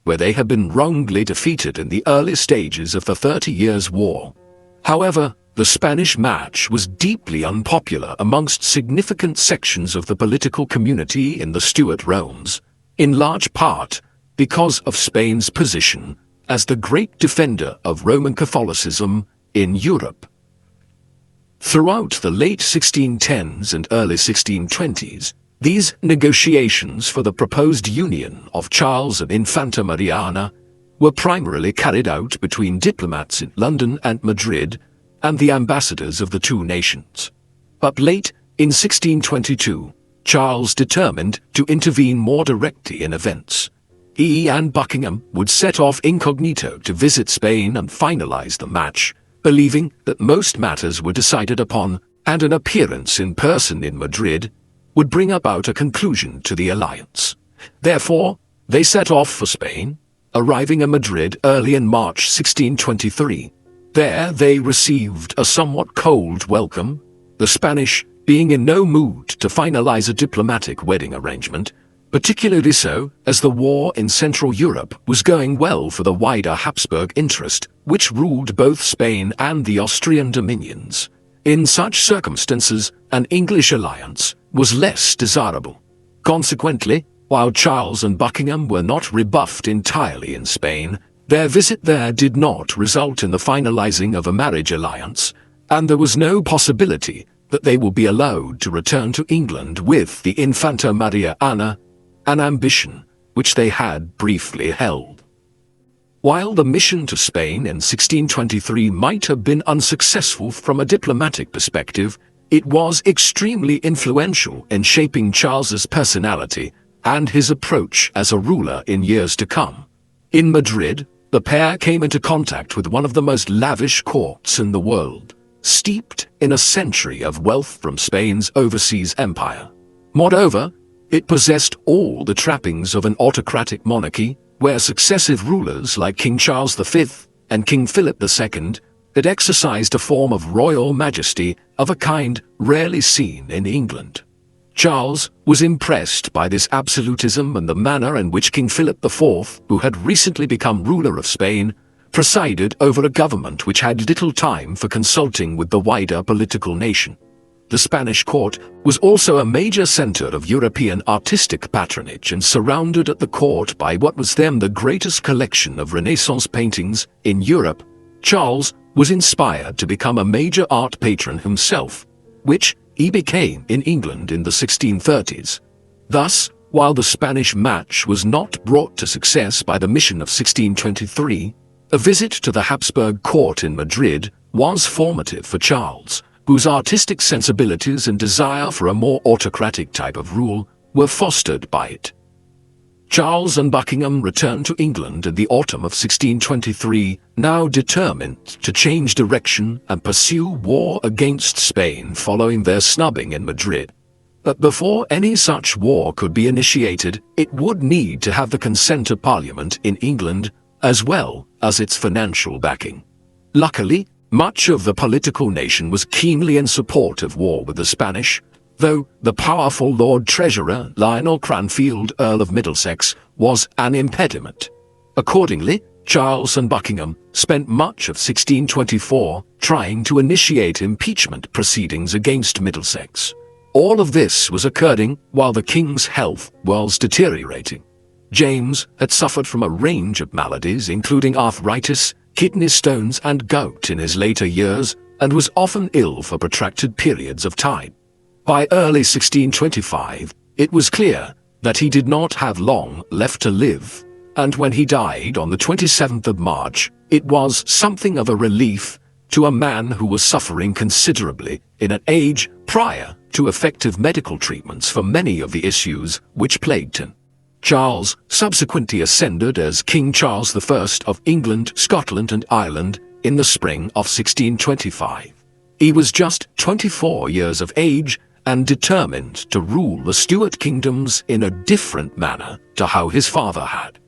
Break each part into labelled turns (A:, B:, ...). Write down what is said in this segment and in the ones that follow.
A: where they had been wrongly defeated in the early stages of the 30 Years' War. However, the Spanish match was deeply unpopular amongst significant sections of the political community in the Stuart realms, in large part because of Spain's position as the great defender of Roman Catholicism in Europe. Throughout the late 1610s and early 1620s, these negotiations for the proposed union of Charles and Infanta Mariana were primarily carried out between diplomats in London and Madrid and the ambassadors of the two nations. But late in 1622, Charles determined to intervene more directly in events. He and Buckingham would set off incognito to visit Spain and finalize the match, believing that most matters were decided upon, and an appearance in person in Madrid would bring about a conclusion to the alliance. Therefore, they set off for Spain, arriving in Madrid early in March 1623. There they received a somewhat cold welcome, the Spanish being in no mood to finalize a diplomatic wedding arrangement, particularly so as the war in Central Europe was going well for the wider Habsburg interest, which ruled both Spain and the Austrian dominions. In such circumstances, an English alliance was less desirable. Consequently, while Charles and Buckingham were not rebuffed entirely in Spain, their visit there did not result in the finalizing of a marriage alliance, and there was no possibility that they would be allowed to return to England with the Infanta Mariana, an ambition which they had briefly held. While the mission to Spain in 1623 might have been unsuccessful from a diplomatic perspective, it was extremely influential in shaping Charles's personality and his approach as a ruler in years to come. In Madrid, the pair came into contact with one of the most lavish courts in the world, steeped in a century of wealth from Spain's overseas empire. Moreover, it possessed all the trappings of an autocratic monarchy, where successive rulers like King Charles V and King Philip II had exercised a form of royal majesty of a kind rarely seen in England. Charles was impressed by this absolutism and the manner in which King Philip IV, who had recently become ruler of Spain, presided over a government which had little time for consulting with the wider political nation. The Spanish court was also a major center of European artistic patronage and surrounded at the court by what was then the greatest collection of Renaissance paintings in Europe. Charles was inspired to become a major art patron himself, which he became in England in the 1630s. Thus, while the Spanish match was not brought to success by the mission of 1623, a visit to the Habsburg court in Madrid was formative for Charles, whose artistic sensibilities and desire for a more autocratic type of rule were fostered by it. Charles and Buckingham returned to England in the autumn of 1623, now determined to change direction and pursue war against Spain following their snubbing in Madrid. But before any such war could be initiated, it would need to have the consent of Parliament in England, as well as its financial backing. Luckily, much of the political nation was keenly in support of war with the Spanish, though the powerful Lord Treasurer Lionel Cranfield, Earl of Middlesex, was an impediment. Accordingly, Charles and Buckingham spent much of 1624 trying to initiate impeachment proceedings against Middlesex. All of this was occurring while the king's health was deteriorating. James had suffered from a range of maladies including arthritis, kidney stones and gout in his later years, and was often ill for protracted periods of time. By early 1625, it was clear that he did not have long left to live, and when he died on the 27th of March, it was something of a relief to a man who was suffering considerably in an age prior to effective medical treatments for many of the issues which plagued him. Charles subsequently ascended as King Charles I of England, Scotland and Ireland in the spring of 1625. He was just 24 years of age and determined to rule the Stuart kingdoms in a different manner to how his father had.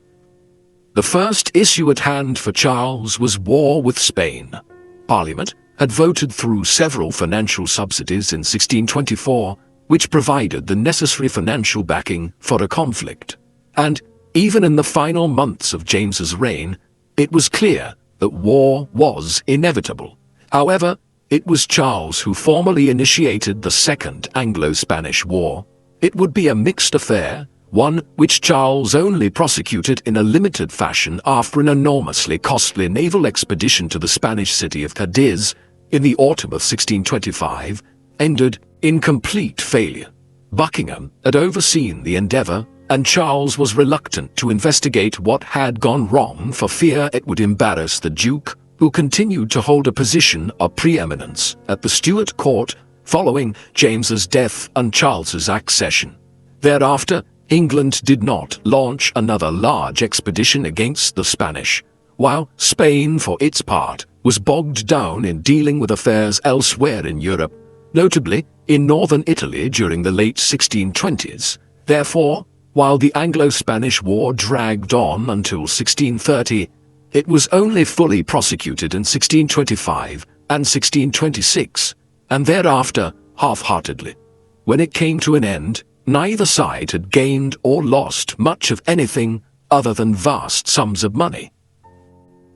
A: The first issue at hand for Charles was war with Spain. Parliament had voted through several financial subsidies in 1624, which provided the necessary financial backing for a conflict. And Even in the final months of James's reign, it was clear that war was inevitable. However, it was Charles who formally initiated the Second Anglo-Spanish War. It would be a mixed affair, one which Charles only prosecuted in a limited fashion after an enormously costly naval expedition to the Spanish city of Cadiz in the autumn of 1625, ended in complete failure. Buckingham had overseen the endeavour, and Charles was reluctant to investigate what had gone wrong for fear it would embarrass the Duke, who continued to hold a position of preeminence at the Stuart court following James's death and Charles's accession. Thereafter, England did not launch another large expedition against the Spanish, while Spain, for its part, was bogged down in dealing with affairs elsewhere in Europe, notably in northern Italy during the late 1620s. Therefore, while the Anglo-Spanish War dragged on until 1630, it was only fully prosecuted in 1625 and 1626, and thereafter half-heartedly. When it came to an end, neither side had gained or lost much of anything other than vast sums of money.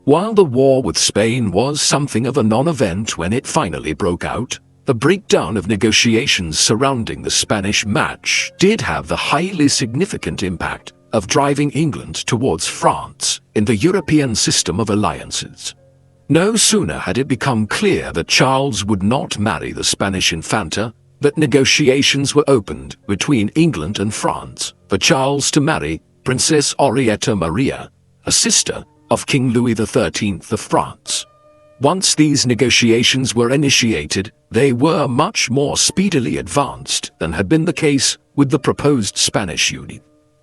A: While the war with Spain was something of a non-event when it finally broke out, the breakdown of negotiations surrounding the Spanish match did have the highly significant impact of driving England towards France in the European system of alliances. No sooner had it become clear that Charles would not marry the Spanish Infanta, that negotiations were opened between England and France for Charles to marry Princess Henrietta Maria, a sister of King Louis XIII of France. Once these negotiations were initiated, they were much more speedily advanced than had been the case with the proposed Spanish union.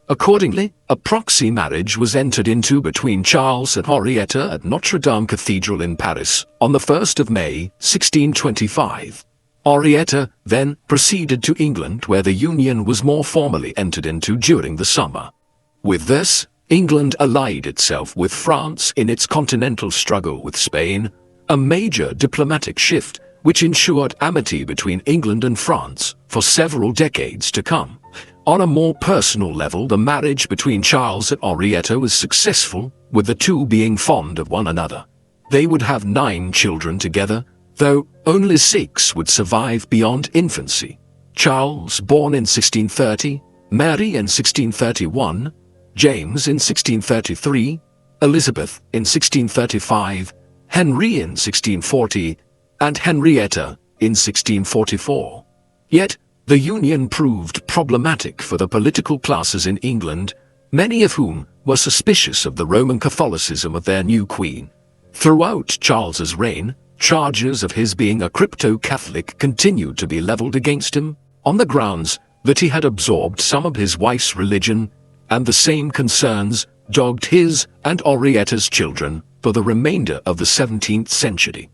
A: Accordingly, a proxy marriage was entered into between Charles and Henrietta at Notre Dame Cathedral in Paris on the 1st of May, 1625. Henrietta then proceeded to England, where the union was more formally entered into during the summer. With this, England allied itself with France in its continental struggle with Spain, a major diplomatic shift which ensured amity between England and France for several decades to come. On a more personal level, the marriage between Charles and Henrietta was successful, with the two being fond of one another. They would have 9 children together, though only 6 would survive beyond infancy. Charles, born in 1630, Mary in 1631, James in 1633, Elizabeth in 1635, Henry in 1640, and Henrietta in 1644. Yet, the union proved problematic for the political classes in England, many of whom were suspicious of the Roman Catholicism of their new queen. Throughout Charles's reign, charges of his being a crypto-Catholic continued to be leveled against him, on the grounds that he had absorbed some of his wife's religion, and the same concerns dogged his and Henrietta's children for the remainder of the 17th century.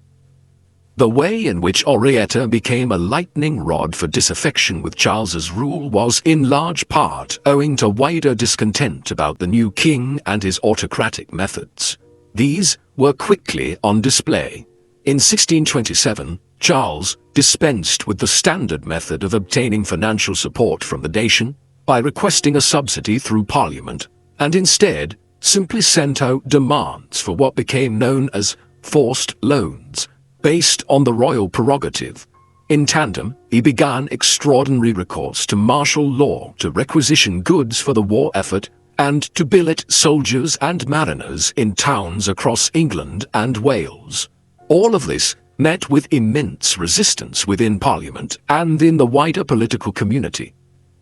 A: The way in which Henrietta became a lightning rod for disaffection with Charles's rule was in large part owing to wider discontent about the new king and his autocratic methods. These were quickly on display. In 1627, Charles dispensed with the standard method of obtaining financial support from the nation by requesting a subsidy through Parliament, and instead simply sent out demands for what became known as forced loans, based on the royal prerogative. In tandem, he began extraordinary recourse to martial law to requisition goods for the war effort and to billet soldiers and mariners in towns across England and Wales. All of this met with immense resistance within Parliament and in the wider political community.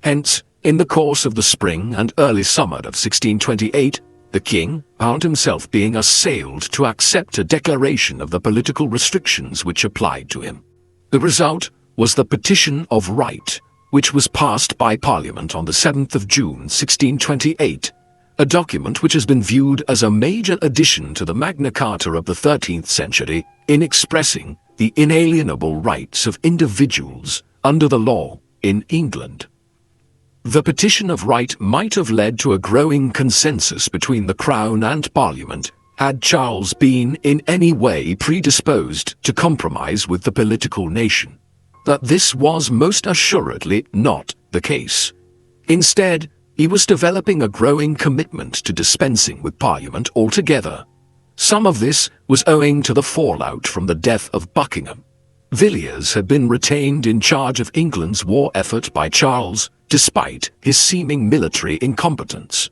A: Hence, in the course of the spring and early summer of 1628, the king found himself being assailed to accept a declaration of the political restrictions which applied to him. The result was the Petition of Right, which was passed by Parliament on the 7th of June 1628, a document which has been viewed as a major addition to the Magna Carta of the 13th century in expressing the inalienable rights of individuals under the law in England. The Petition of Right might have led to a growing consensus between the Crown and Parliament had Charles been in any way predisposed to compromise with the political nation. But this was most assuredly not the case. Instead, he was developing a growing commitment to dispensing with Parliament altogether. Some of this was owing to the fallout from the death of Buckingham. Villiers had been retained in charge of England's war effort by Charles, despite his seeming military incompetence.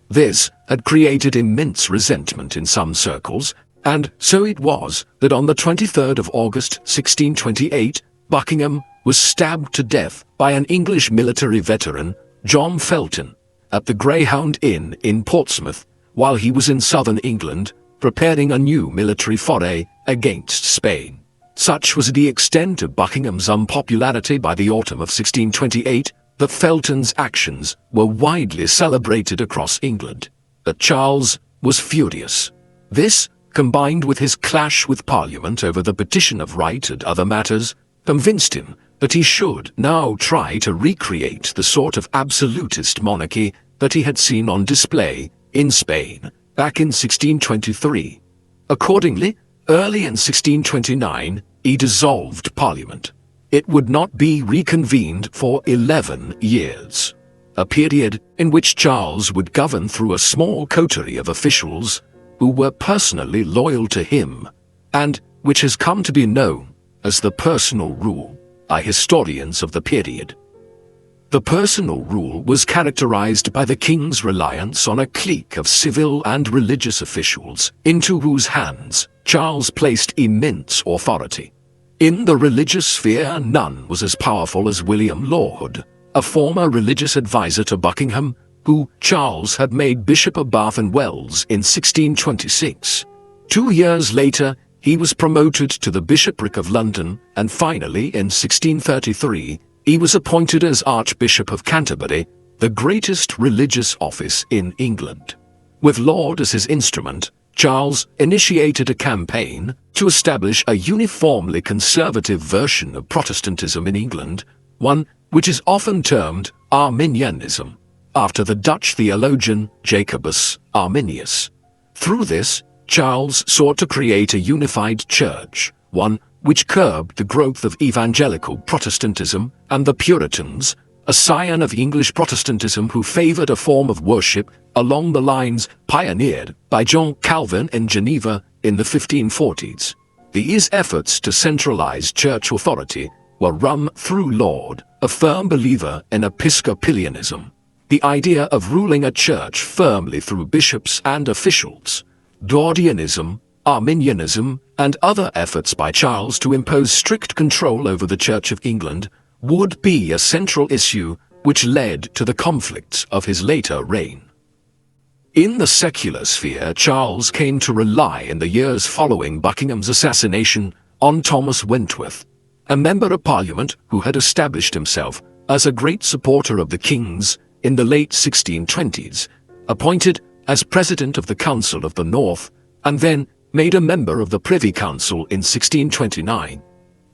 A: This had created immense resentment in some circles, and so it was that on the 23rd of August 1628, Buckingham was stabbed to death by an English military veteran, John Felton, at the Greyhound Inn in Portsmouth, while he was in southern England, preparing a new military foray against Spain. Such was the extent of Buckingham's unpopularity by the autumn of 1628 that Felton's actions were widely celebrated across England. But Charles was furious. This, combined with his clash with Parliament over the Petition of Right and other matters, convinced him that he should now try to recreate the sort of absolutist monarchy that he had seen on display in Spain back in 1623. Accordingly, early in 1629, he dissolved Parliament. It would not be reconvened for 11 years, a period in which Charles would govern through a small coterie of officials who were personally loyal to him, and which has come to be known as the personal rule by historians of the period. The personal rule was characterized by the king's reliance on a clique of civil and religious officials into whose hands Charles placed immense authority. In the religious sphere, none was as powerful as William Laud, a former religious advisor to Buckingham, who Charles had made Bishop of Bath and Wells in 1626. 2 years later, he was promoted to the bishopric of London, and finally, in 1633, he was appointed as Archbishop of Canterbury, the greatest religious office in England. With Laud as his instrument, Charles initiated a campaign to establish a uniformly conservative version of Protestantism in England, one which is often termed Arminianism, after the Dutch theologian Jacobus Arminius. Through this, Charles sought to create a unified church, one which curbed the growth of evangelical Protestantism and the Puritans, a scion of English Protestantism who favored a form of worship along the lines pioneered by John Calvin in Geneva in the 1540s. These efforts to centralize church authority were run through Laud, a firm believer in Episcopalianism, the idea of ruling a church firmly through bishops and officials. Daudianism, Arminianism, and other efforts by Charles to impose strict control over the Church of England would be a central issue which led to the conflicts of his later reign. In the secular sphere, Charles came to rely in the years following Buckingham's assassination on Thomas Wentworth, a member of Parliament who had established himself as a great supporter of the king's in the late 1620s, appointed as President of the Council of the North, and then made a member of the Privy Council in 1629.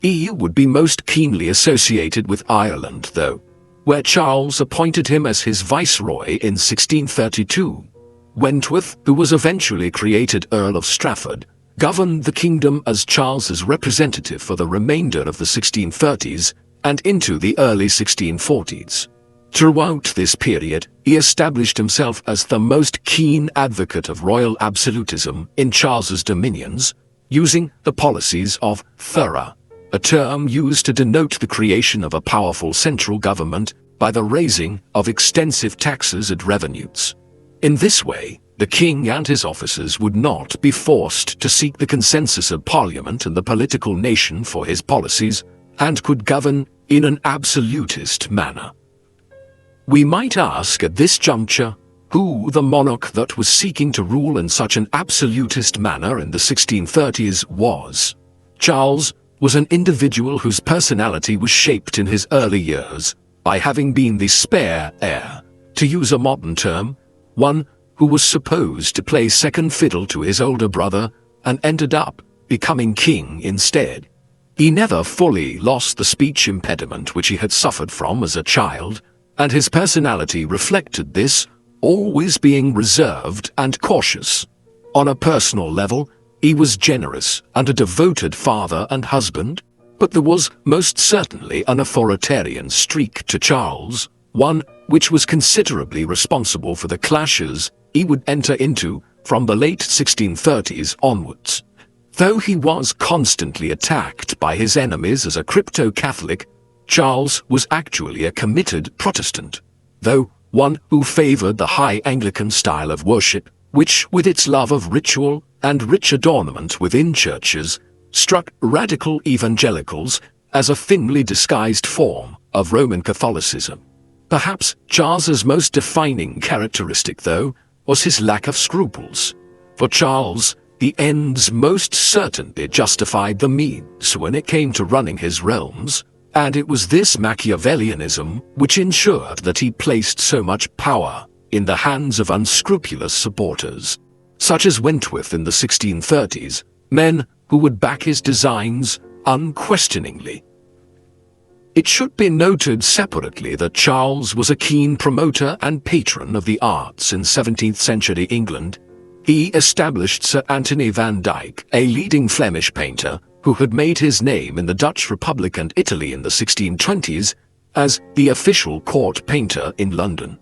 A: He would be most keenly associated with Ireland, though, where Charles appointed him as his viceroy in 1632. Wentworth, who was eventually created Earl of Strafford, governed the kingdom as Charles's representative for the remainder of the 1630s and into the early 1640s. Throughout this period, he established himself as the most keen advocate of royal absolutism in Charles's dominions, using the policies of thorough, a term used to denote the creation of a powerful central government by the raising of extensive taxes and revenues. In this way, the king and his officers would not be forced to seek the consensus of Parliament and the political nation for his policies, and could govern in an absolutist manner. We might ask at this juncture, who the monarch that was seeking to rule in such an absolutist manner in the 1630s was. Charles was an individual whose personality was shaped in his early years by having been the spare heir, to use a modern term, one who was supposed to play second fiddle to his older brother and ended up becoming king instead. He never fully lost the speech impediment which he had suffered from as a child, and his personality reflected this, always being reserved and cautious. On a personal level, he was generous and a devoted father and husband, but there was most certainly an authoritarian streak to Charles, one which was considerably responsible for the clashes he would enter into from the late 1630s onwards. Though he was constantly attacked by his enemies as a crypto-Catholic, Charles was actually a committed Protestant, though one who favored the high Anglican style of worship, which, with its love of ritual and rich adornment within churches, struck radical evangelicals as a thinly disguised form of Roman Catholicism. Perhaps Charles's most defining characteristic, though, was his lack of scruples. For Charles, the ends most certainly justified the means when it came to running his realms, and it was this Machiavellianism which ensured that he placed so much power in the hands of unscrupulous supporters, such as Wentworth in the 1630s, men who would back his designs unquestioningly. It should be noted separately that Charles was a keen promoter and patron of the arts in 17th century England. He established Sir Anthony van Dyck, a leading Flemish painter who had made his name in the Dutch Republic and Italy in the 1620s, as the official court painter in London.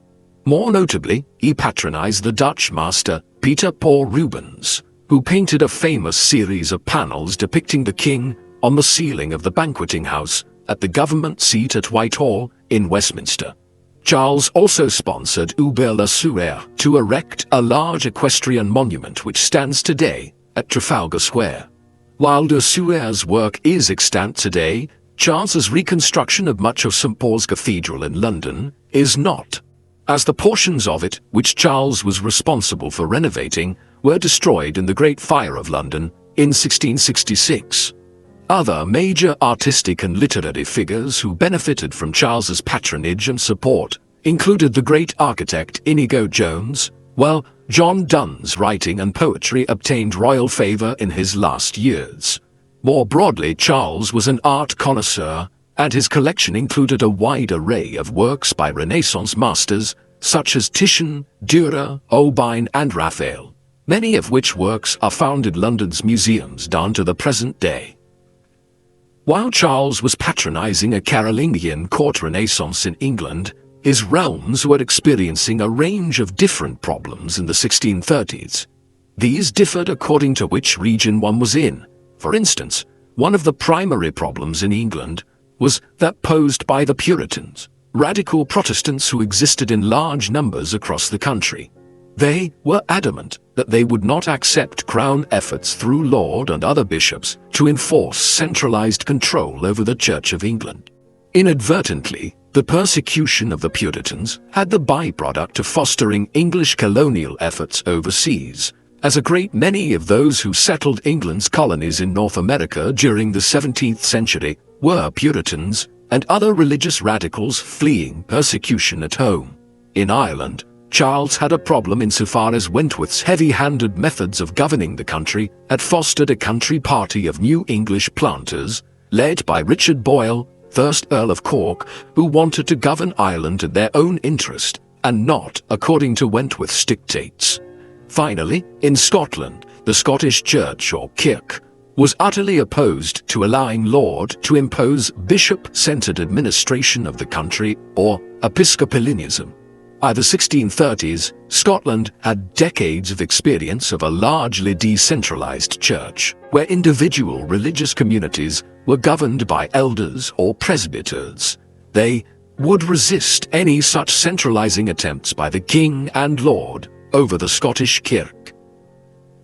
A: More notably, he patronized the Dutch master Peter Paul Rubens, who painted a famous series of panels depicting the king on the ceiling of the banqueting house at the government seat at Whitehall in Westminster. Charles also sponsored Hubert Le Sueur to erect a large equestrian monument which stands today at Trafalgar Square. While Le Sueur's work is extant today, Charles's reconstruction of much of St. Paul's Cathedral in London is not, as the portions of it which Charles was responsible for renovating were destroyed in the Great Fire of London in 1666. Other major artistic and literary figures who benefited from Charles's patronage and support included the great architect Inigo Jones, while John Donne's writing and poetry obtained royal favor in his last years. More broadly, Charles was an art connoisseur, and his collection included a wide array of works by Renaissance masters such as Titian, Dürer, Holbein, and Raphael, many of which works are found in London's museums down to the present day. While Charles was patronizing a Carolingian court renaissance in England, his realms were experiencing a range of different problems in the 1630s. These differed according to which region one was in. For instance, one of the primary problems in England was that posed by the Puritans, radical Protestants who existed in large numbers across the country. They were adamant that they would not accept Crown efforts through Lord and other bishops to enforce centralized control over the Church of England. Inadvertently, the persecution of the Puritans had the byproduct of fostering English colonial efforts overseas, as a great many of those who settled England's colonies in North America during the 17th century were Puritans and other religious radicals fleeing persecution at home. In Ireland, Charles had a problem insofar as Wentworth's heavy-handed methods of governing the country had fostered a country party of new English planters, led by Richard Boyle, 1st Earl of Cork, who wanted to govern Ireland in their own interest, and not according to Wentworth's dictates. Finally, in Scotland, the Scottish Church, or Kirk, was utterly opposed to allowing Laud to impose bishop-centered administration of the country, or Episcopalianism. By the 1630s, Scotland had decades of experience of a largely decentralized church, where individual religious communities were governed by elders or presbyters. They would resist any such centralizing attempts by the king and lord over the Scottish Kirk.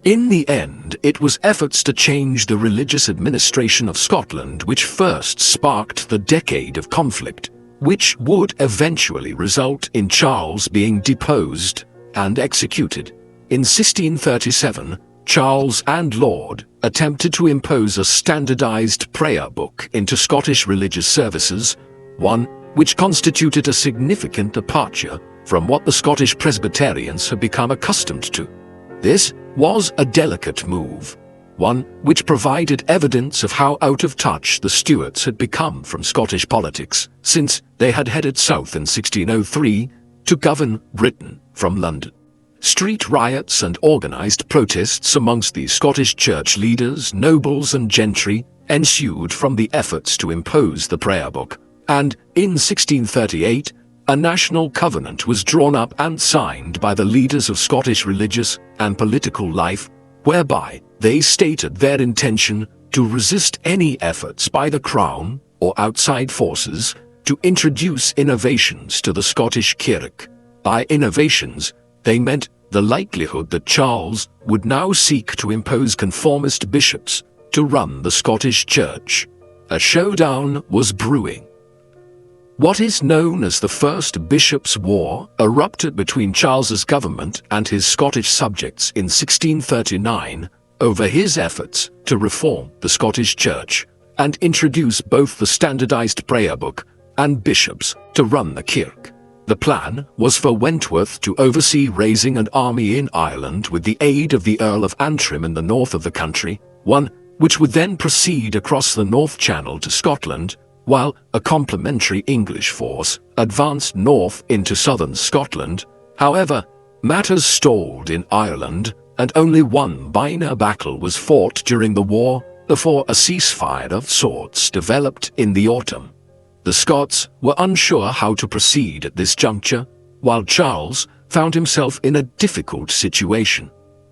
A: In the end, it was efforts to change the religious administration of Scotland which first sparked the decade of conflict, which would eventually result in Charles being deposed and executed. In 1637, Charles and Laud attempted to impose a standardized prayer book into Scottish religious services, one which constituted a significant departure from what the Scottish Presbyterians had become accustomed to. This was a delicate move, one which provided evidence of how out of touch the Stuarts had become from Scottish politics, since they had headed south in 1603 to govern Britain from London. Street riots and organized protests amongst the Scottish church leaders, nobles and gentry ensued from the efforts to impose the prayer book, and in 1638, a national covenant was drawn up and signed by the leaders of Scottish religious and political life, whereby they stated their intention to resist any efforts by the Crown or outside forces to introduce innovations to the Scottish Kirk. By innovations, they meant the likelihood that Charles would now seek to impose conformist bishops to run the Scottish Church. A showdown was brewing. What is known as the First Bishops' War erupted between Charles's government and his Scottish subjects in 1639 over his efforts to reform the Scottish Church and introduce both the standardized prayer book and bishops to run the kirk. The plan was for Wentworth to oversee raising an army in Ireland with the aid of the Earl of Antrim in the north of the country, one which would then proceed across the North Channel to Scotland, while a complementary English force advanced north into southern Scotland. However, matters stalled in Ireland, and only one minor battle was fought during the war before a ceasefire of sorts developed in the autumn. The Scots were unsure how to proceed at this juncture, while Charles found himself in a difficult situation.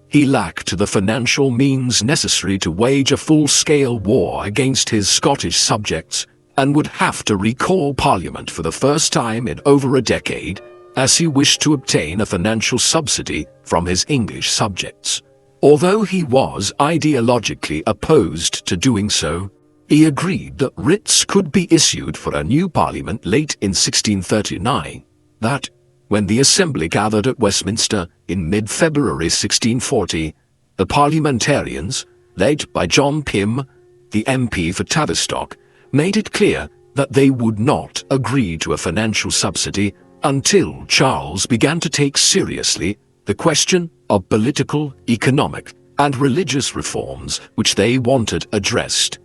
A: He lacked the financial means necessary to wage a full-scale war against his Scottish subjects, and would have to recall Parliament for the first time in over a decade, as he wished to obtain a financial subsidy from his English subjects. Although he was ideologically opposed to doing so, he agreed that writs could be issued for a new Parliament late in 1639, that, when the Assembly gathered at Westminster in mid-February 1640, the parliamentarians, led by John Pym, the MP for Tavistock, made it clear that they would not agree to a financial subsidy until Charles began to take seriously the question of political, economic, and religious reforms which they wanted addressed.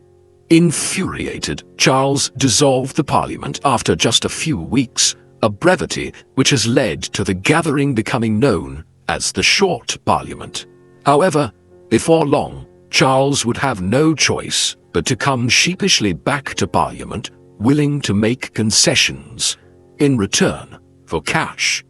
A: Infuriated, Charles dissolved the Parliament after just a few weeks, a brevity which has led to the gathering becoming known as the Short Parliament. However, before long, Charles would have no choice but to come sheepishly back to Parliament, willing to make concessions in return for cash.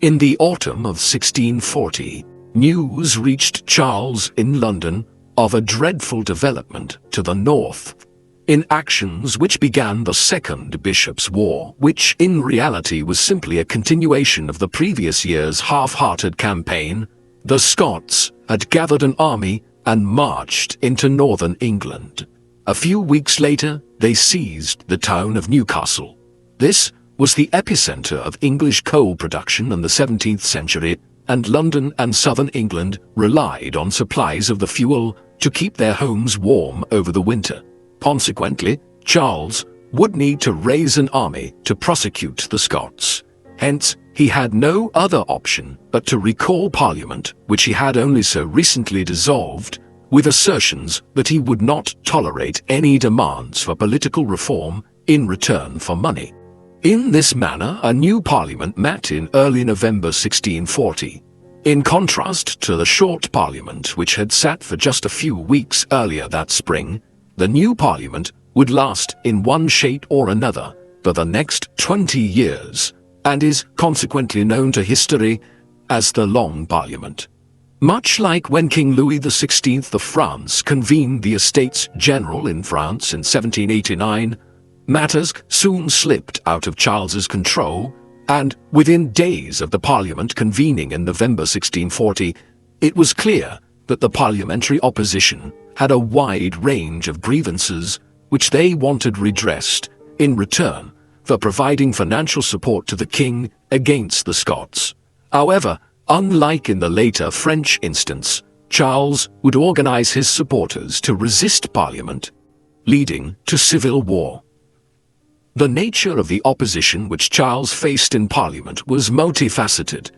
A: In the autumn of 1640, news reached Charles in London of a dreadful development to the north. In actions which began the Second Bishops' War, which in reality was simply a continuation of the previous year's half-hearted campaign, the Scots had gathered an army and marched into northern England. A few weeks later, they seized the town of Newcastle. This was the epicenter of English coal production in the 17th century, and London and southern England relied on supplies of the fuel to keep their homes warm over the winter. Consequently, Charles would need to raise an army to prosecute the Scots. Hence, he had no other option but to recall Parliament, which he had only so recently dissolved, with assertions that he would not tolerate any demands for political reform in return for money. In this manner, a new Parliament met in early November 1640. In contrast to the Short Parliament, which had sat for just a few weeks earlier that spring, the new Parliament would last in one shape or another for the next 20 years, and is consequently known to history as the Long Parliament. Much like when King Louis XVI of France convened the Estates General in France in 1789, matters soon slipped out of Charles's control, and within days of the Parliament convening in November 1640, it was clear that the parliamentary opposition had a wide range of grievances which they wanted redressed in return for providing financial support to the king against the Scots. However, unlike in the later French instance, Charles would organize his supporters to resist Parliament, leading to civil war. The nature of the opposition which Charles faced in Parliament was multifaceted.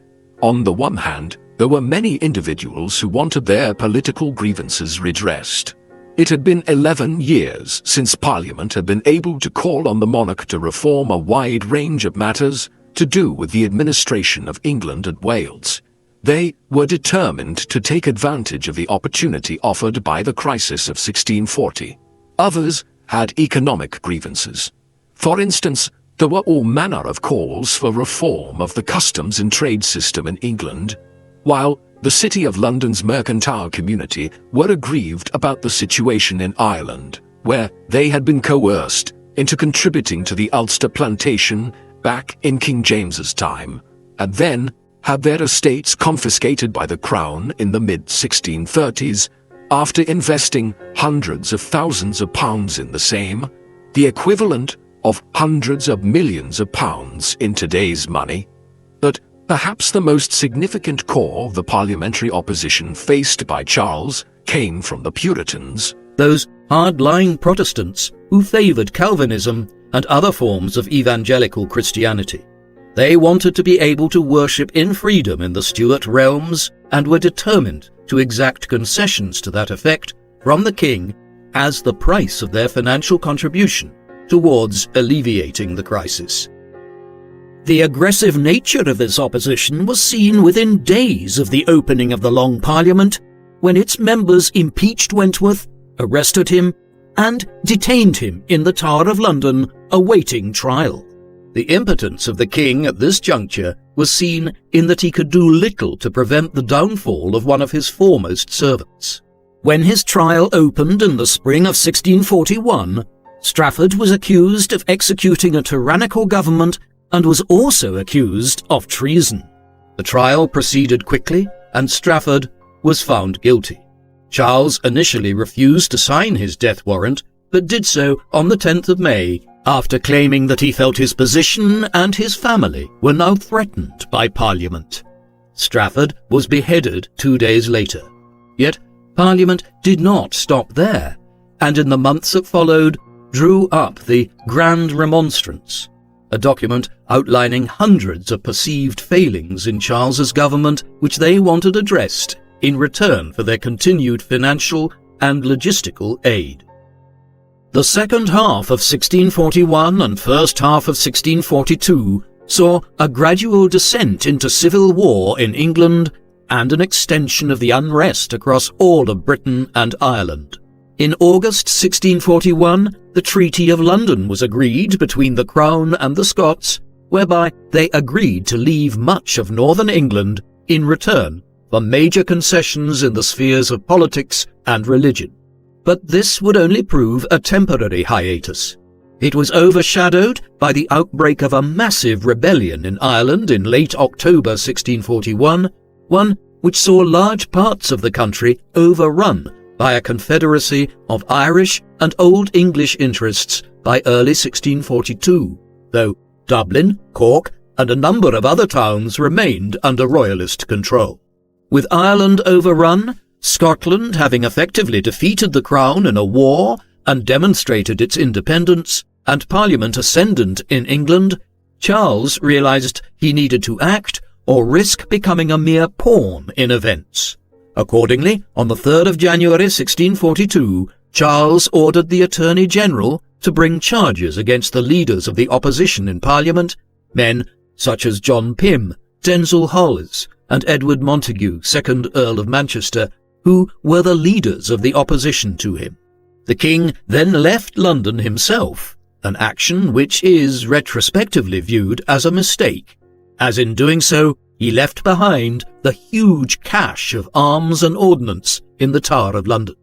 A: On the one hand, there were many individuals who wanted their political grievances redressed. It had been 11 years since Parliament had been able to call on the monarch to reform a wide range of matters to do with the administration of England and Wales. They were determined to take advantage of the opportunity offered by the crisis of 1640. Others had economic grievances. For instance, There were all manner of calls for reform of the customs and trade system in England, while the City of London's mercantile community were aggrieved about the situation in Ireland, where they had been coerced into contributing to the Ulster plantation back in King James's time, and then had their estates confiscated by the Crown in the mid-1630s after investing hundreds of thousands of pounds in the same, the equivalent of hundreds of millions of pounds in today's money. But perhaps the most significant core of the parliamentary opposition faced by Charles came from the Puritans,
B: those hard-line Protestants who favoured Calvinism and other forms of evangelical Christianity. They wanted to be able to worship in freedom in the Stuart realms and were determined to exact concessions to that effect from the king as the price of their financial contribution towards alleviating the crisis. The aggressive nature of this opposition was seen within days of the opening of the Long Parliament, when its members impeached Wentworth, arrested him, and detained him in the Tower of London, awaiting trial. The impotence of the king at this juncture was seen in that he could do little to prevent the downfall of one of his foremost servants. When his trial opened in the spring of 1641, Strafford was accused of executing a tyrannical government and was also accused of treason. The trial proceeded quickly, and Strafford was found guilty. Charles initially refused to sign his death warrant, but did so on the 10th of May, after claiming that he felt his position and his family were now threatened by Parliament. Strafford was beheaded 2 days later. Yet Parliament did not stop there, and in the months that followed drew up the Grand Remonstrance, a document outlining hundreds of perceived failings in Charles's government which they wanted addressed in return for their continued financial and logistical aid. The second half of 1641 and first half of 1642 saw a gradual descent into civil war in England and an extension of the unrest across all of Britain and Ireland. In August 1641, the Treaty of London was agreed between the Crown and the Scots, whereby they agreed to leave much of northern England in return for major concessions in the spheres of politics and religion. But this would only prove a temporary hiatus. It was overshadowed by the outbreak of a massive rebellion in Ireland in late October 1641, one which saw large parts of the country overrun by a confederacy of Irish and Old English interests by early 1642, though Dublin, Cork, and a number of other towns remained under royalist control. With Ireland overrun, Scotland having effectively defeated the Crown in a war and demonstrated its independence, and Parliament ascendant in England, Charles realized he needed to act or risk becoming a mere pawn in events. Accordingly, on the 3rd of January 1642, Charles ordered the Attorney General to bring charges against the leaders of the opposition in Parliament, men such as John Pym, Denzil Holles, and Edward Montague, 2nd Earl of Manchester, who were the leaders of the opposition to him. The king then left London himself, an action which is retrospectively viewed as a mistake, as in doing so he left behind the huge cache of arms and ordnance in the Tower of London.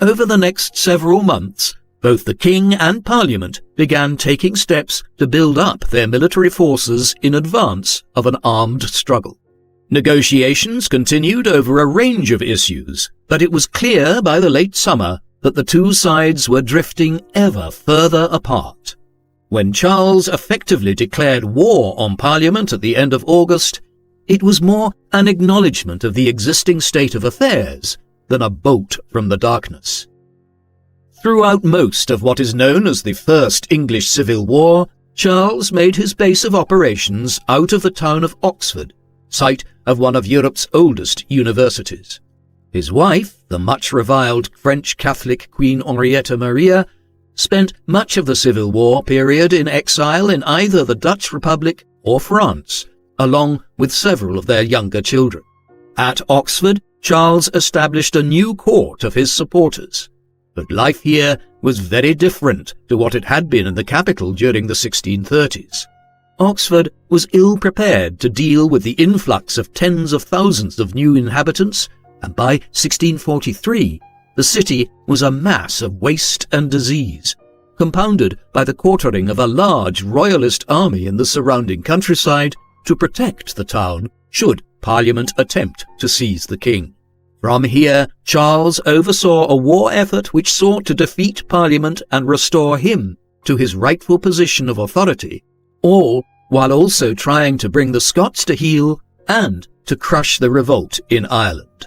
B: Over the next several months, both the king and Parliament began taking steps to build up their military forces in advance of an armed struggle. Negotiations continued over a range of issues, but it was clear by the late summer that the two sides were drifting ever further apart. When Charles effectively declared war on Parliament at the end of August, it was more an acknowledgement of the existing state of affairs than a bolt from the darkness. Throughout most of what is known as the First English Civil War, Charles made his base of operations out of the town of Oxford, site of one of Europe's oldest universities. His wife, the much-reviled French Catholic Queen Henrietta Maria, spent much of the Civil War period in exile in either the Dutch Republic or France, along with several of their younger children. At Oxford, Charles established a new court of his supporters. but life here was very different to what it had been in the capital during the 1630s. Oxford was ill-prepared to deal with the influx of tens of thousands of new inhabitants, and by 1643 the city was a mass of waste and disease, compounded by the quartering of a large royalist army in the surrounding countryside to protect the town should Parliament attempt to seize the king. From here, Charles oversaw a war effort which sought to defeat Parliament and restore him to his rightful position of authority, all while also trying to bring the Scots to heel and to crush the revolt in Ireland.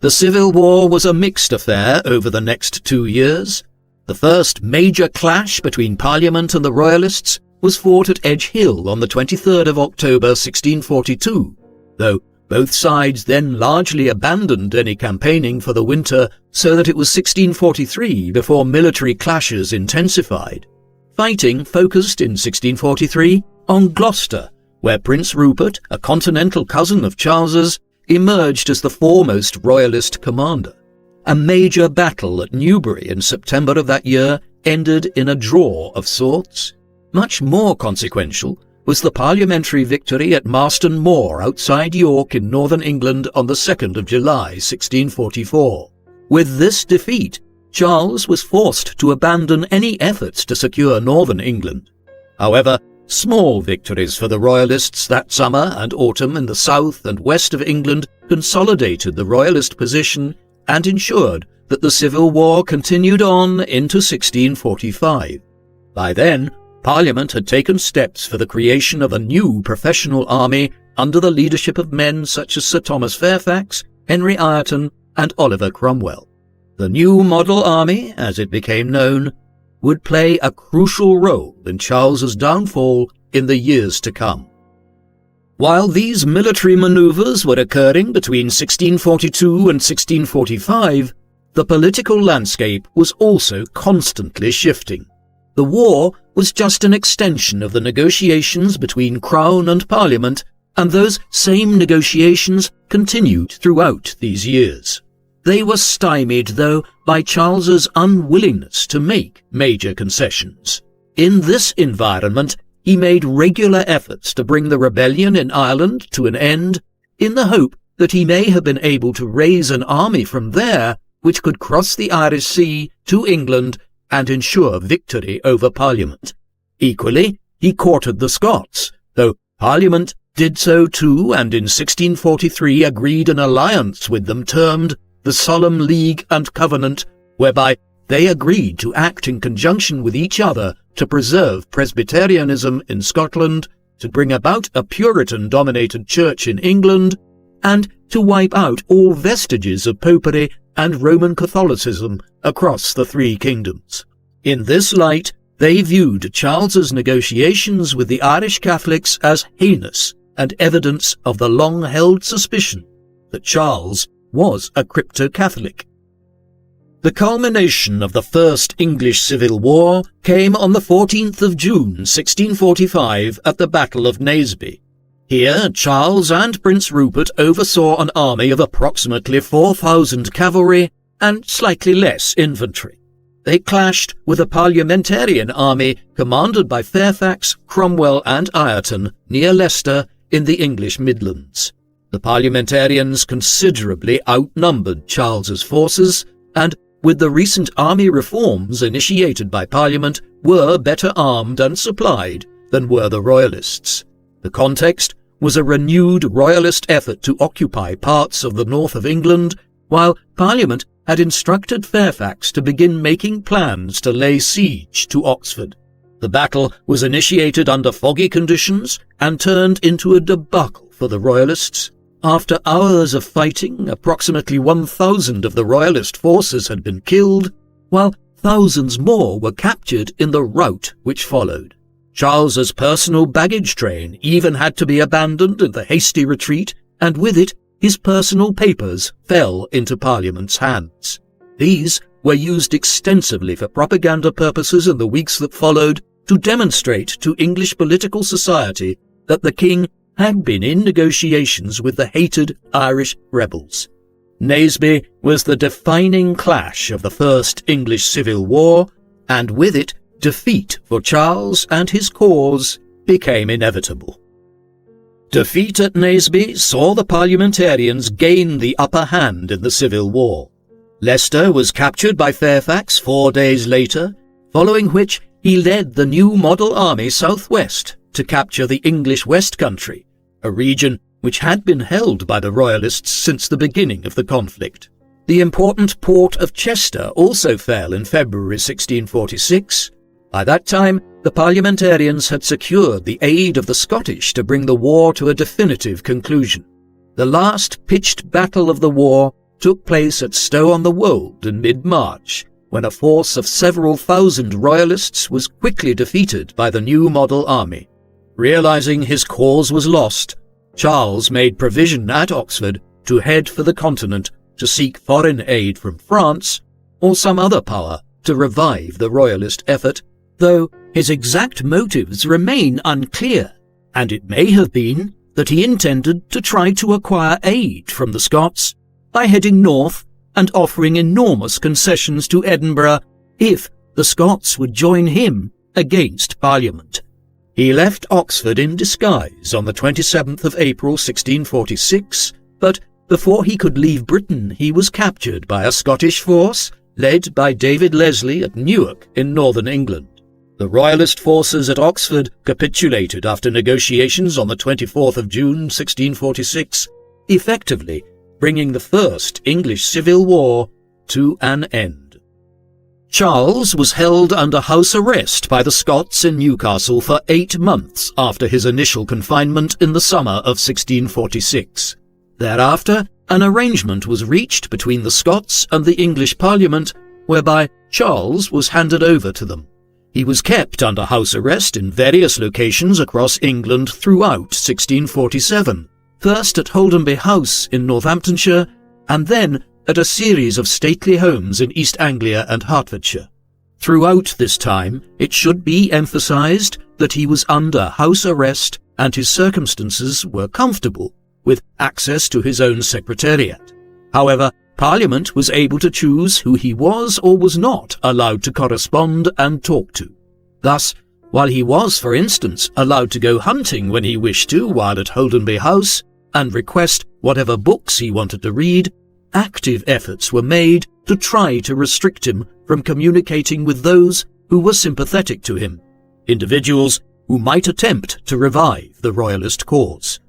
B: The Civil War was a mixed affair over the next 2 years. The first major clash between Parliament and the Royalists was fought at Edgehill on the 23rd of October 1642, though both sides then largely abandoned any campaigning for the winter, so that it was 1643 before military clashes intensified. Fighting focused in 1643 on Gloucester, where Prince Rupert, a continental cousin of Charles's, emerged as the foremost royalist commander. A major battle at Newbury in September of that year ended in a draw of sorts. Much more consequential was the parliamentary victory at Marston Moor outside York in northern England on the 2nd of July 1644. With this defeat, Charles was forced to abandon any efforts to secure northern England. However, small victories for the Royalists that summer and autumn in the south and west of England consolidated the Royalist position and ensured that the Civil War continued on into 1645. By then, Parliament had taken steps for the creation of a new professional army under the leadership of men such as Sir Thomas Fairfax, Henry Ireton, and Oliver Cromwell. The new model army, as it became known, would play a crucial role in Charles's downfall in the years to come. While these military maneuvers were occurring between 1642 and 1645, the political landscape was also constantly shifting. The war was just an extension of the negotiations between Crown and Parliament, and those same negotiations continued throughout these years. They were stymied, though, by Charles's unwillingness to make major concessions. In this environment, he made regular efforts to bring the rebellion in Ireland to an end, in the hope that he may have been able to raise an army from there which could cross the Irish Sea to England and ensure victory over Parliament. Equally, he courted the Scots, though Parliament did so too, and in 1643 agreed an alliance with them termed the Solemn League and Covenant, whereby they agreed to act in conjunction with each other to preserve Presbyterianism in Scotland, to bring about a Puritan-dominated church in England, and to wipe out all vestiges of popery and Roman Catholicism across the three kingdoms. In this light, they viewed Charles's negotiations with the Irish Catholics as heinous and evidence of the long-held suspicion that Charles was a crypto-Catholic. The culmination of the First English Civil War came on the 14th of June 1645 at the Battle of Naseby. Here, Charles and Prince Rupert oversaw an army of approximately 4,000 cavalry and slightly less infantry. They clashed with a parliamentarian army commanded by Fairfax, Cromwell and Ireton near Leicester in the English Midlands. The parliamentarians considerably outnumbered Charles's forces, and with the recent army reforms initiated by Parliament, were better armed and supplied than were the Royalists. The context was a renewed Royalist effort to occupy parts of the north of England, while Parliament had instructed Fairfax to begin making plans to lay siege to Oxford. The battle was initiated under foggy conditions and turned into a debacle for the Royalists. After hours of fighting, approximately 1,000 of the Royalist forces had been killed, while thousands more were captured in the rout which followed. Charles's personal baggage train even had to be abandoned in the hasty retreat, and with it his personal papers fell into Parliament's hands. These were used extensively for propaganda purposes in the weeks that followed to demonstrate to English political society that the king had been in negotiations with the hated Irish rebels. Naseby was the defining clash of the First English Civil War, and with it, defeat for Charles and his cause became inevitable. Defeat at Naseby saw the parliamentarians gain the upper hand in the Civil War. Leicester was captured by Fairfax 4 days later, following which he led the new model army southwest to capture the English West Country, a region which had been held by the Royalists since the beginning of the conflict. The important port of Chester also fell in February 1646. By that time, the parliamentarians had secured the aid of the Scottish to bring the war to a definitive conclusion. The last pitched battle of the war took place at Stow-on-the-Wold in mid-March, when a force of several thousand Royalists was quickly defeated by the new model army. Realizing his cause was lost, Charles made provision at Oxford to head for the continent to seek foreign aid from France or some other power to revive the Royalist effort, though his exact motives remain unclear, and it may have been that he intended to try to acquire aid from the Scots by heading north and offering enormous concessions to Edinburgh if the Scots would join him against Parliament. He left Oxford in disguise on the 27th of April 1646, but before he could leave Britain he was captured by a Scottish force led by David Leslie at Newark in northern England. The Royalist forces at Oxford capitulated after negotiations on the 24th of June 1646, effectively bringing the First English Civil War to an end. Charles was held under house arrest by the Scots in Newcastle for 8 months after his initial confinement in the summer of 1646. Thereafter, an arrangement was reached between the Scots and the English Parliament, whereby Charles was handed over to them. He was kept under house arrest in various locations across England throughout 1647, first at Holdenby House in Northamptonshire, and then at a series of stately homes in East Anglia and Hertfordshire. Throughout this time, it should be emphasized that he was under house arrest and his circumstances were comfortable, with access to his own secretariat. However, Parliament was able to choose who he was or was not allowed to correspond and talk to. Thus, while he was, for instance, allowed to go hunting when he wished to while at Holdenby House, and request whatever books he wanted to read, active efforts were made to try to restrict him from communicating with those who were sympathetic to him, individuals who might attempt to revive the Royalist cause.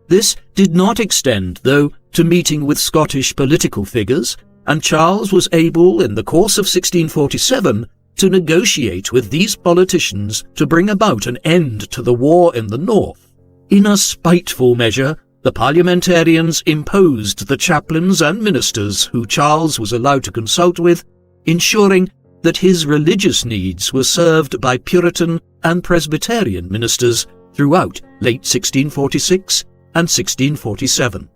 B: This did not extend, though, to meeting with Scottish political figures, and Charles was able, in the course of 1647, to negotiate with these politicians to bring about an end to the war in the north. In a spiteful measure, the parliamentarians imposed the chaplains and ministers who Charles was allowed to consult with, ensuring that his religious needs were served by Puritan and Presbyterian ministers throughout late 1646 and 1647.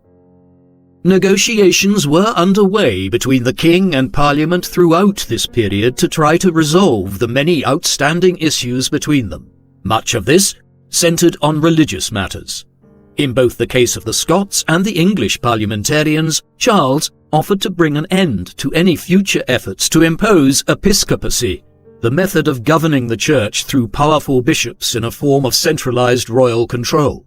B: Negotiations were underway between the king and Parliament throughout this period to try to resolve the many outstanding issues between them. Much of this centred on religious matters. In both the case of the Scots and the English parliamentarians, Charles offered to bring an end to any future efforts to impose episcopacy, the method of governing the church through powerful bishops in a form of centralized royal control.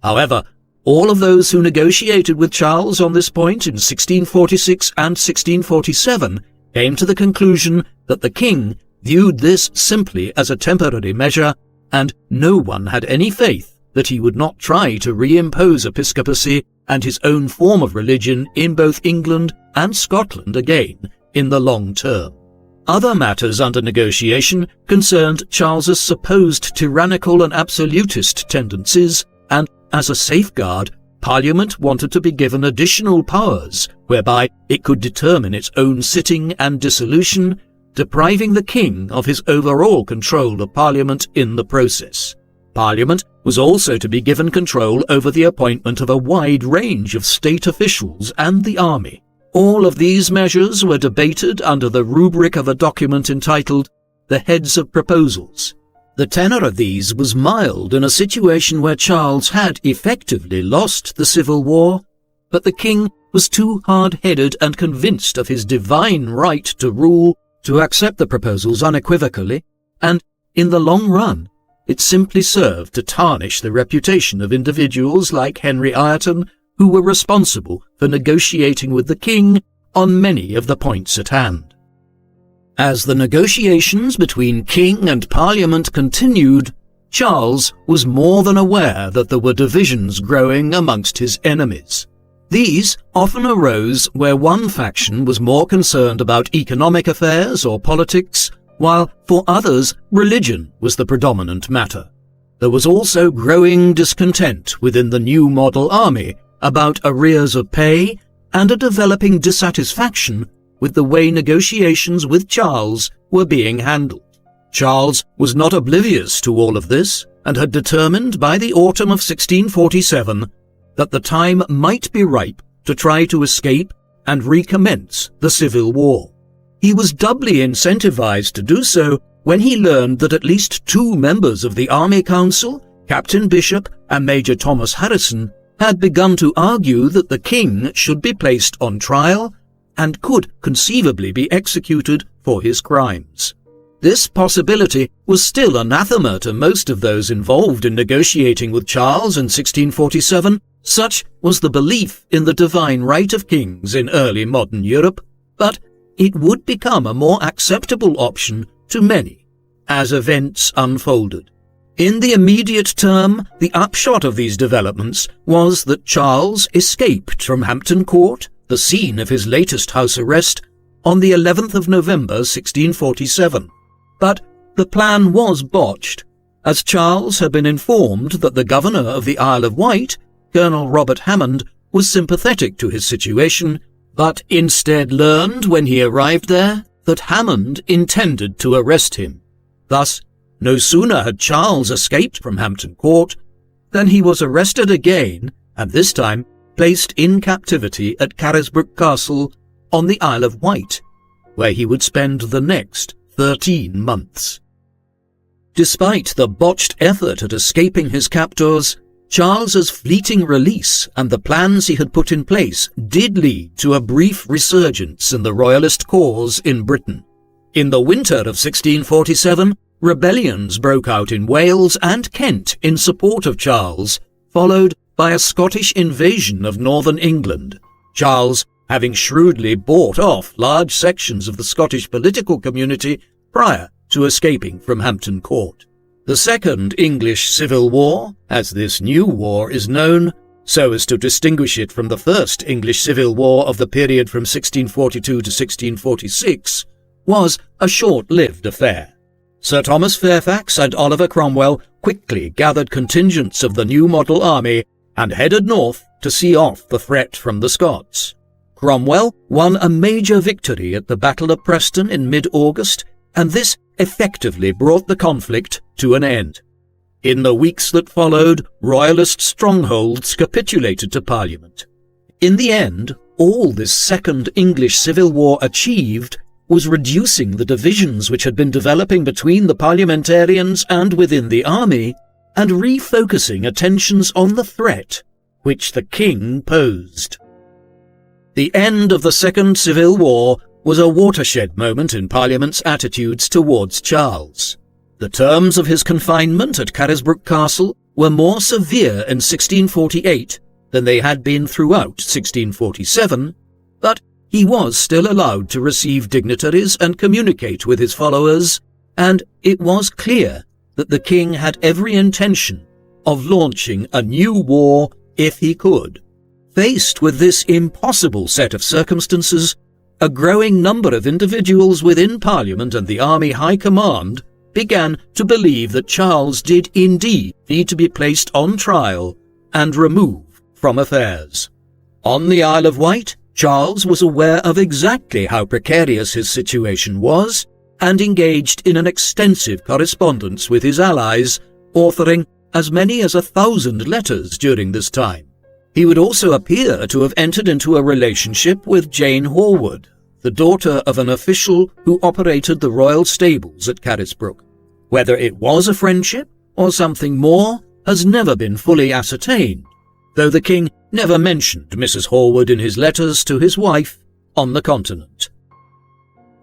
B: However, all of those who negotiated with Charles on this point in 1646 and 1647 came to the conclusion that the king viewed this simply as a temporary measure, and no one had any faith that he would not try to reimpose episcopacy and his own form of religion in both England and Scotland again in the long term. Other matters under negotiation concerned Charles's supposed tyrannical and absolutist tendencies, and as a safeguard, Parliament wanted to be given additional powers whereby it could determine its own sitting and dissolution, depriving the king of his overall control of Parliament in the process. Parliament was also to be given control over the appointment of a wide range of state officials and the army. All of these measures were debated under the rubric of a document entitled The Heads of Proposals. The tenor of these was mild in a situation where Charles had effectively lost the Civil War, but the king was too hard-headed and convinced of his divine right to rule to accept the proposals unequivocally, and, in the long run, it simply served to tarnish the reputation of individuals like Henry Ireton, who were responsible for negotiating with the king on many of the points at hand. As the negotiations between king and parliament continued, Charles was more than aware that there were divisions growing amongst his enemies. These often arose where one faction was more concerned about economic affairs or politics, while for others religion was the predominant matter. There was also growing discontent within the new model army about arrears of pay and a developing dissatisfaction with the way negotiations with Charles were being handled. Charles was not oblivious to all of this and had determined by the autumn of 1647 that the time might be ripe to try to escape and recommence the Civil War. He was doubly incentivized to do so when he learned that at least 2 members of the Army Council, Captain Bishop and Major Thomas Harrison, had begun to argue that the king should be placed on trial and could conceivably be executed for his crimes. This possibility was still anathema to most of those involved in negotiating with Charles in 1647. Such was the belief in the divine right of kings in early modern Europe, but it would become a more acceptable option to many as events unfolded. In the immediate term, the upshot of these developments was that Charles escaped from Hampton Court, the scene of his latest house arrest, on the 11th of November 1647. But the plan was botched, as Charles had been informed that the governor of the Isle of Wight, Colonel Robert Hammond, was sympathetic to his situation, but instead learned when he arrived there that Hammond intended to arrest him. Thus, no sooner had Charles escaped from Hampton Court than he was arrested again, and this time placed in captivity at Carisbrooke Castle on the Isle of Wight, where he would spend the next 13 months. Despite the botched effort at escaping his captors, Charles's fleeting release and the plans he had put in place did lead to a brief resurgence in the royalist cause in Britain. In the winter of 1647, rebellions broke out in Wales and Kent in support of Charles, followed by a Scottish invasion of northern England. Charles, having shrewdly bought off large sections of the Scottish political community prior to escaping from Hampton Court. The Second English Civil War, as this new war is known, so as to distinguish it from the First English Civil War of the period from 1642 to 1646, was a short-lived affair. Sir Thomas Fairfax and Oliver Cromwell quickly gathered contingents of the new model army and headed north to see off the threat from the Scots. Cromwell won a major victory at the Battle of Preston in mid-August, and this effectively brought the conflict to an end. In the weeks that followed, royalist strongholds capitulated to Parliament. In the end, all this Second English Civil War achieved was reducing the divisions which had been developing between the parliamentarians and within the army, and refocusing attentions on the threat which the king posed. The end of the Second Civil War was a watershed moment in Parliament's attitudes towards Charles. The terms of his confinement at Carisbrooke Castle were more severe in 1648 than they had been throughout 1647, but he was still allowed to receive dignitaries and communicate with his followers, and it was clear that the king had every intention of launching a new war if he could. Faced with this impossible set of circumstances, a growing number of individuals within Parliament and the Army High Command began to believe that Charles did indeed need to be placed on trial and removed from affairs. On the Isle of Wight, Charles was aware of exactly how precarious his situation was and engaged in an extensive correspondence with his allies, authoring as many as 1,000 letters during this time. He would also appear to have entered into a relationship with Jane Horwood, the daughter of an official who operated the royal stables at Carisbrooke. Whether it was a friendship or something more has never been fully ascertained, though the king never mentioned Mrs. Horwood in his letters to his wife on the continent.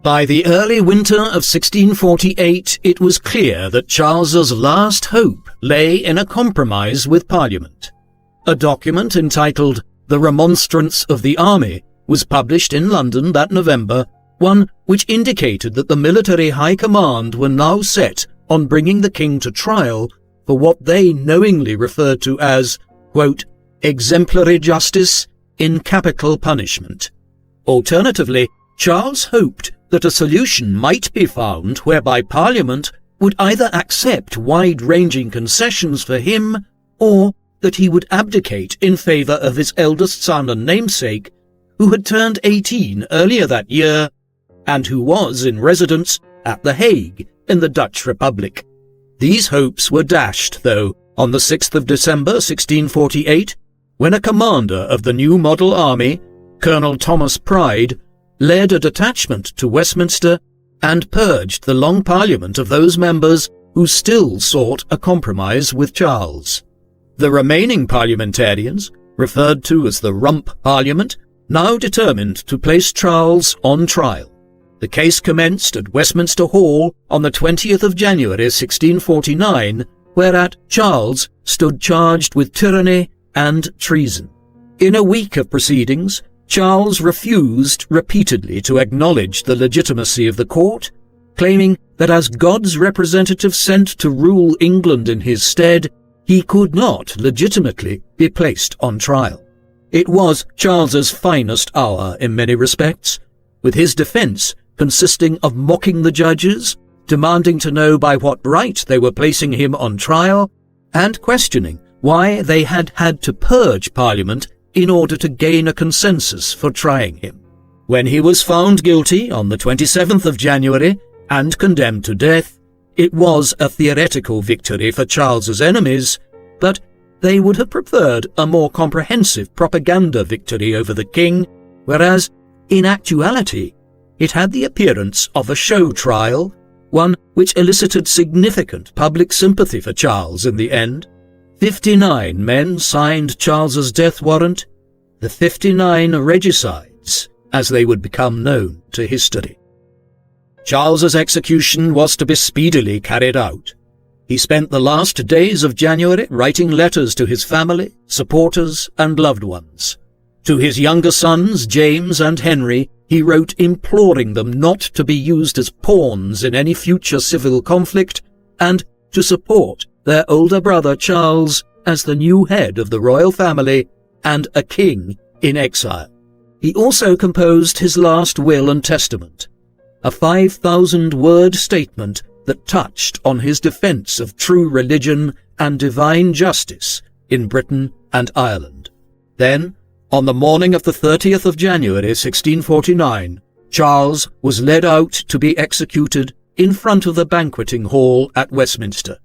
B: By the early winter of 1648, it was clear that Charles's last hope lay in a compromise with Parliament. A document entitled The Remonstrance of the Army was published in London that November, one which indicated that the military high command were now set on bringing the king to trial for what they knowingly referred to as, quote, exemplary justice in capital punishment. Alternatively, Charles hoped that a solution might be found whereby Parliament would either accept wide-ranging concessions for him or that he would abdicate in favour of his eldest son and namesake, who had turned 18 earlier that year and who was in residence at The Hague in the Dutch Republic. These hopes were dashed, though, on the 6th of December 1648, when a commander of the new model army, Colonel Thomas Pride, led a detachment to Westminster and purged the Long Parliament of those members who still sought a compromise with Charles. The remaining parliamentarians, referred to as the Rump Parliament, now determined to place Charles on trial. The case commenced at Westminster Hall on the 20th of January 1649, whereat Charles stood charged with tyranny and treason. In a week of proceedings, Charles refused repeatedly to acknowledge the legitimacy of the court, claiming that as God's representative sent to rule England in his stead, he could not legitimately be placed on trial. It was Charles's finest hour in many respects, with his defence consisting of mocking the judges, demanding to know by what right they were placing him on trial, and questioning why they had had to purge Parliament in order to gain a consensus for trying him. When he was found guilty on the 27th of January and condemned to death, it was a theoretical victory for Charles's enemies, but they would have preferred a more comprehensive propaganda victory over the king, whereas, in actuality, it had the appearance of a show trial, one which elicited significant public sympathy for Charles in the end. 59 men signed Charles's death warrant, the 59 regicides, as they would become known to history. Charles's execution was to be speedily carried out. He spent the last days of January writing letters to his family, supporters, and loved ones. To his younger sons, James and Henry, he wrote imploring them not to be used as pawns in any future civil conflict and to support their older brother Charles as the new head of the royal family and a king in exile. He also composed his last will and testament, a 5,000-word statement that touched on his defence of true religion and divine justice in Britain and Ireland. Then, on the morning of the 30th of January 1649, Charles was led out to be executed in front of the banqueting hall at Westminster.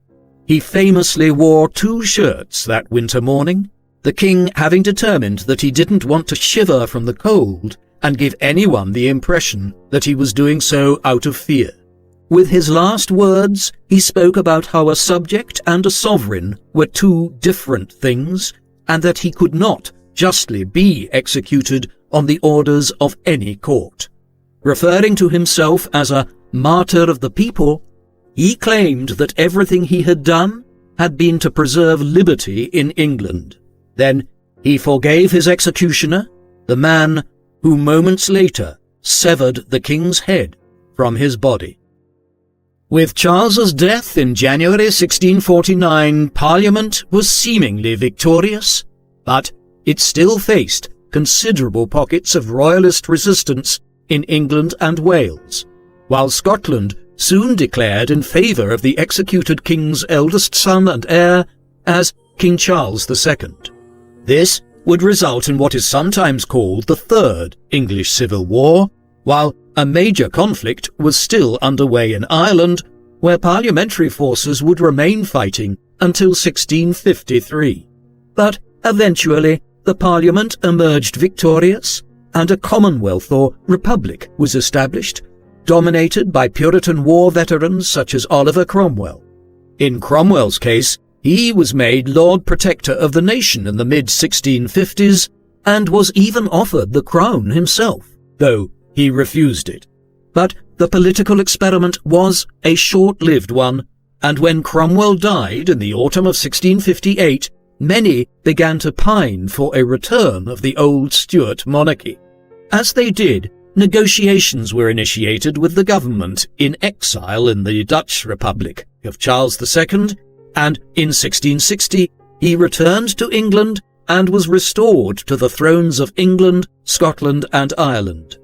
B: He famously wore 2 shirts that winter morning, the king having determined that he didn't want to shiver from the cold and give anyone the impression that he was doing so out of fear. With his last words, he spoke about how a subject and a sovereign were 2 different things, and that he could not justly be executed on the orders of any court. Referring to himself as a martyr of the people, he claimed that everything he had done had been to preserve liberty in England. Then he forgave his executioner, the man who moments later severed the king's head from his body. With Charles's death in January 1649, Parliament was seemingly victorious, but it still faced considerable pockets of royalist resistance in England and Wales, while Scotland soon declared in favour of the executed king's eldest son and heir as King Charles II. This would result in what is sometimes called the Third English Civil War, while a major conflict was still underway in Ireland, where parliamentary forces would remain fighting until 1653. But eventually, the Parliament emerged victorious, and a Commonwealth or Republic was established, dominated by Puritan war veterans such as Oliver Cromwell. In Cromwell's case, He was made Lord Protector of the nation in the mid-1650s and was even offered the crown himself, though he refused it. But the political experiment was a short-lived one, and when Cromwell died in the autumn of 1658, many began to pine for a return of the old Stuart monarchy. As they did, negotiations were initiated with the government in exile in the Dutch Republic of Charles II, and in 1660 he returned to England and was restored to the thrones of England, Scotland and Ireland.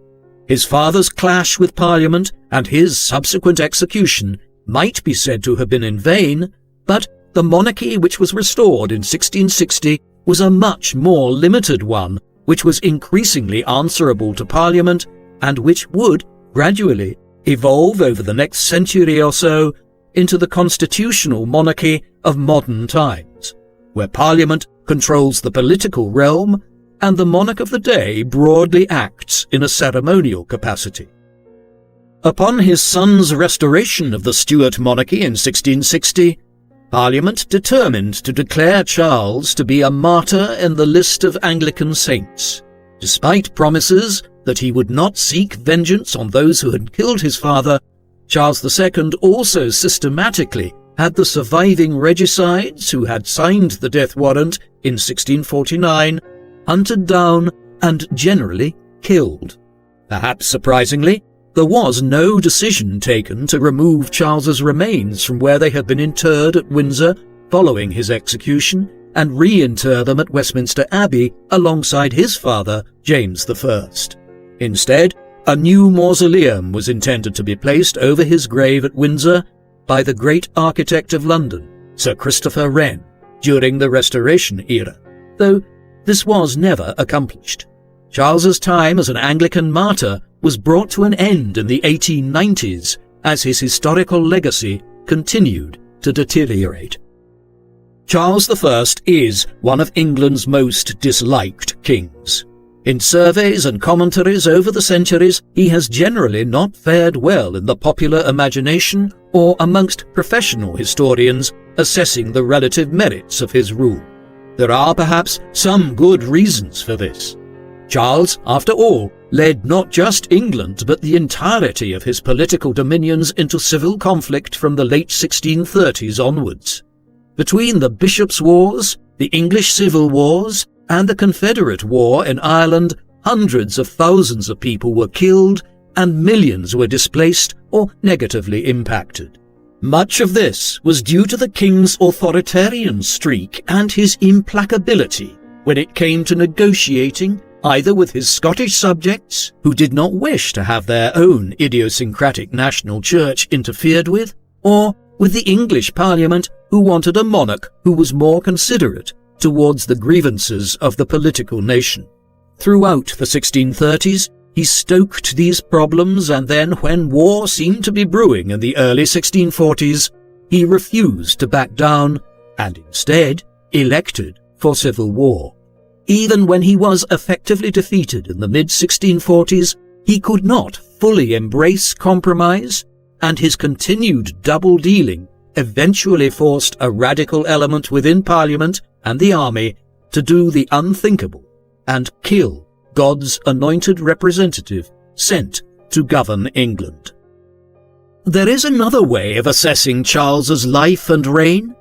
B: His father's clash with Parliament and his subsequent execution might be said to have been in vain, but the monarchy which was restored in 1660 was a much more limited one, which was increasingly answerable to Parliament and which would gradually evolve over the next century or so into the constitutional monarchy of modern times, where Parliament controls the political realm and the monarch of the day broadly acts in a ceremonial capacity. Upon his son's restoration of the Stuart monarchy in 1660, Parliament determined to declare Charles to be a martyr in the list of Anglican saints, despite promises that he would not seek vengeance on those who had killed his father. Charles II also systematically had the surviving regicides who had signed the death warrant in 1649 hunted down and generally killed. Perhaps surprisingly, there was no decision taken to remove Charles's remains from where they had been interred at Windsor following his execution and reinter them at Westminster Abbey alongside his father, James I. Instead, a new mausoleum was intended to be placed over his grave at Windsor by the great architect of London, Sir Christopher Wren, during the Restoration era, though this was never accomplished. Charles's time as an Anglican martyr was brought to an end in the 1890s as his historical legacy continued to deteriorate. Charles I is one of England's most disliked kings. In surveys and commentaries over the centuries, he has generally not fared well in the popular imagination or amongst professional historians assessing the relative merits of his rule. There are perhaps some good reasons for this. Charles, after all, led not just England but the entirety of his political dominions into civil conflict from the late 1630s onwards. Between the Bishops' Wars, the English Civil Wars, and the Confederate War in Ireland, hundreds of thousands of people were killed and millions were displaced or negatively impacted. Much of this was due to the king's authoritarian streak and his implacability when it came to negotiating either with his Scottish subjects, who did not wish to have their own idiosyncratic national church interfered with, or with the English Parliament, who wanted a monarch who was more considerate towards the grievances of the political nation. Throughout the 1630s, he stoked these problems, and then when war seemed to be brewing in the early 1640s, he refused to back down and instead elected for civil war. Even when he was effectively defeated in the mid-1640s, he could not fully embrace compromise, and his continued double-dealing eventually forced a radical element within Parliament and the army to do the unthinkable and kill God's anointed representative sent to govern England. There is another way of assessing Charles's life and reign.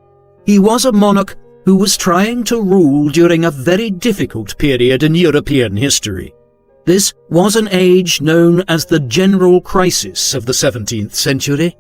B: He was a monarch who was trying to rule during a very difficult period in European history. This was an age known as the General Crisis of the 17th century.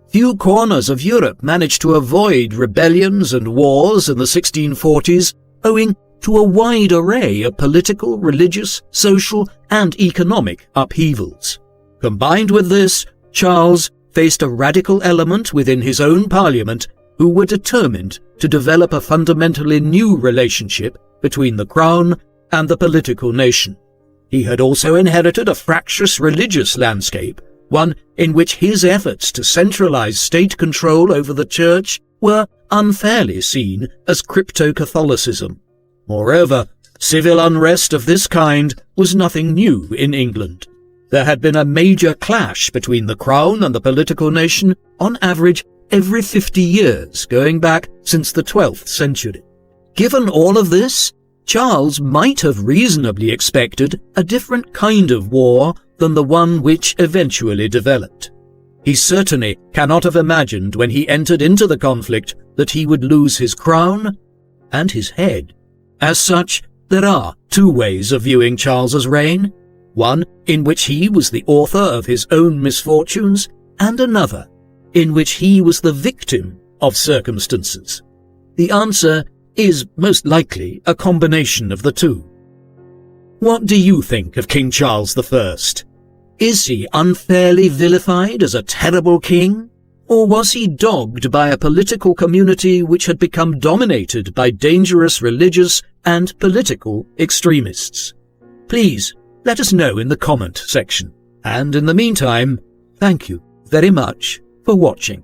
B: Few corners of Europe managed to avoid rebellions and wars in the 1640s, owing to a wide array of political, religious, social, and economic upheavals. Combined with this, Charles faced a radical element within his own parliament who were determined to develop a fundamentally new relationship between the crown and the political nation. He had also inherited a fractious religious landscape, one in which his efforts to centralize state control over the church were unfairly seen as crypto-Catholicism. Moreover, civil unrest of this kind was nothing new in England. There had been a major clash between the crown and the political nation on average every 50 years going back since the 12th century. Given all of this, Charles might have reasonably expected a different kind of war than the one which eventually developed. He certainly cannot have imagined when he entered into the conflict that he would lose his crown and his head. As such, there are two ways of viewing Charles's reign, one in which he was the author of his own misfortunes, and another in which he was the victim of circumstances. The answer is most likely a combination of the two. What do you think of King Charles I? Is he unfairly vilified as a terrible king? Or was he dogged by a political community which had become dominated by dangerous religious and political extremists? Please let us know in the comment section. And in the meantime, thank you very much for watching.